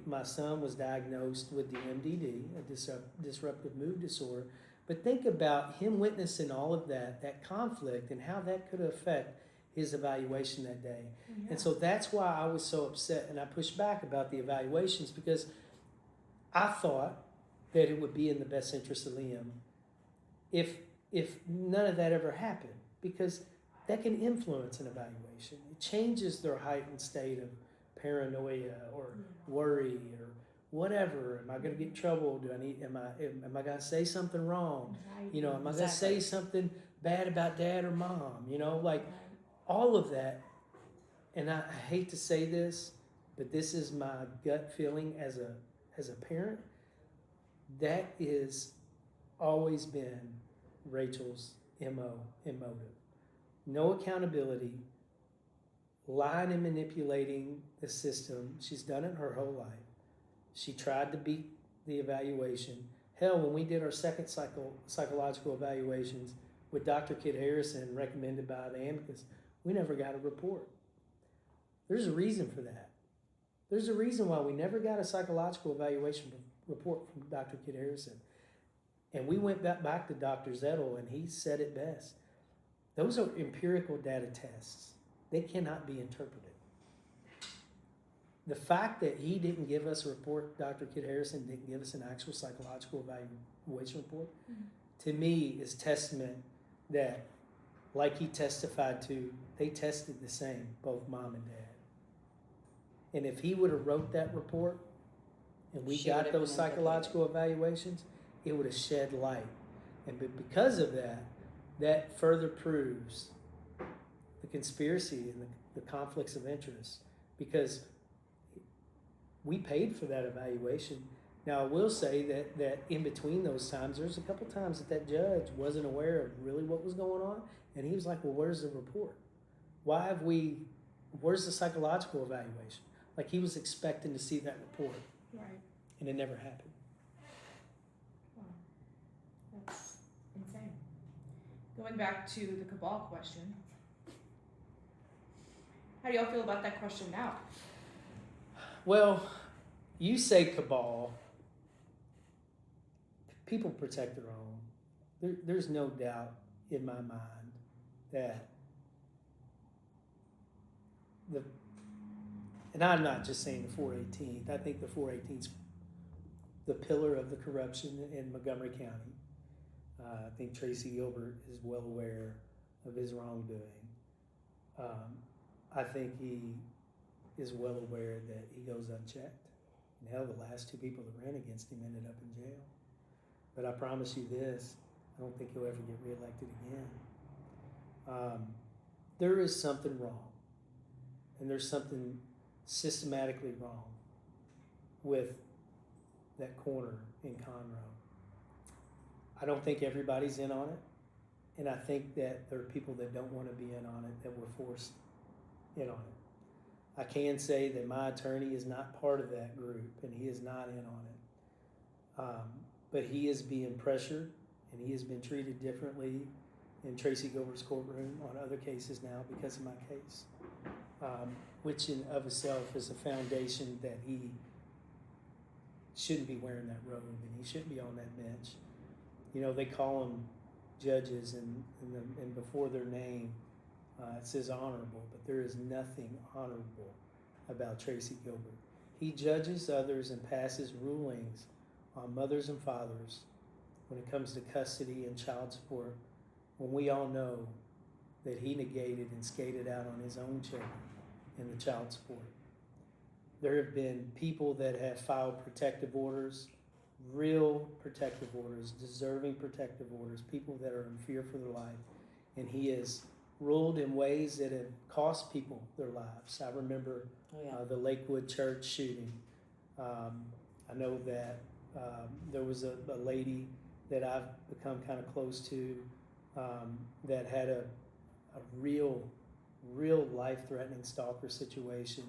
My son was diagnosed with DMDD, a disruptive mood disorder. But think about him witnessing all of that conflict, and how that could affect his evaluation that day. Yeah. And so that's why I was so upset, and I pushed back about the evaluations, because I thought that it would be in the best interest of Liam if none of that ever happened, because that can influence an evaluation. It changes their heightened state of paranoia or worry or whatever. Am I going to get in trouble? Am I going to say something wrong? You know, am I going to say something bad about dad or mom? You know, like all of that. And I hate to say this, but this is my gut feeling as a parent. That is always been Rachel's MO and motive. No accountability, lying and manipulating the system. She's done it her whole life. She tried to beat the evaluation. Hell, when we did our second psychological evaluations with Dr. Kit Harrison, recommended by the amicus, we never got a report. There's a reason for that. There's a reason why we never got a psychological evaluation report from Dr. Kit Harrison. And we went back to Dr. Zettel, and he said it best. Those are empirical data tests. They cannot be interpreted. The fact that he didn't give us a report, Dr. Kit Harrison didn't give us an actual psychological evaluation report, to me is testament that, like he testified to, they tested the same, both mom and dad. And if he would have wrote that report and we got those psychological evaluations, it would have shed light. And because of that, that further proves the conspiracy and the conflicts of interest, because we paid for that evaluation. Now, I will say that in between those times, there's a couple times that judge wasn't aware of really what was going on, and he was like, well, where's the report? Where's the psychological evaluation? Like, he was expecting to see that report. Right. And it never happened. Wow. That's insane. Going back to the cabal question, how do y'all feel about that question now? Well, you say cabal. People protect their own. There's no doubt in my mind that and I'm not just saying the 418th. I think the 418th's the pillar of the corruption in Montgomery County. I think Tracy Gilbert is well aware of his wrongdoing. I think he is well aware that he goes unchecked. And hell, the last two people that ran against him ended up in jail. But I promise you this, I don't think he'll ever get reelected again. There is something wrong. And there's something systematically wrong with that corner in Conroe. I don't think everybody's in on it. And I think that there are people that don't want to be in on it, that were forced in on it. I can say that my attorney is not part of that group, and he is not in on it. But he is being pressured, and he has been treated differently in Tracy Gilbert's courtroom on other cases now because of my case, which in of itself is a foundation that he shouldn't be wearing that robe, and he shouldn't be on that bench. You know, they call them judges, and before their name, it says honorable, but there is nothing honorable about Tracy Gilbert. He judges others and passes rulings on mothers and fathers when it comes to custody and child support, when we all know that he negated and skated out on his own children in the child support. There have been people that have filed protective orders, real protective orders, deserving protective orders, people that are in fear for their life, and he has ruled in ways that have cost people their lives. I remember the Lakewood Church shooting. I know that there was a lady that I've become kind of close to that had a real life-threatening stalker situation,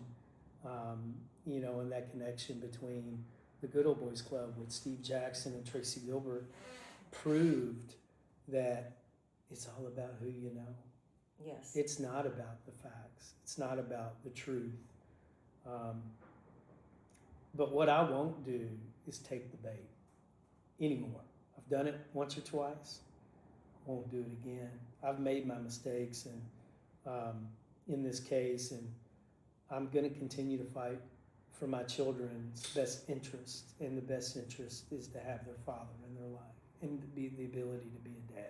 you know, and that connection between the Good Old Boys Club with Steve Jackson and Tracy Gilbert proved that it's all about who you know. Yes. It's not about the facts. It's not about the truth. But what I won't do is take the bait anymore. I've done it once or twice. I won't do it again. I've made my mistakes in this case, and I'm going to continue to fight for my children's best interest. And the best interest is to have their father in their life and to be the ability to be a dad.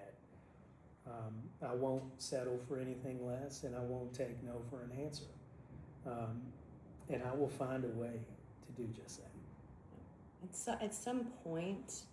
I won't settle for anything less, and I won't take no for an answer. And I will find a way to do just that. At some point,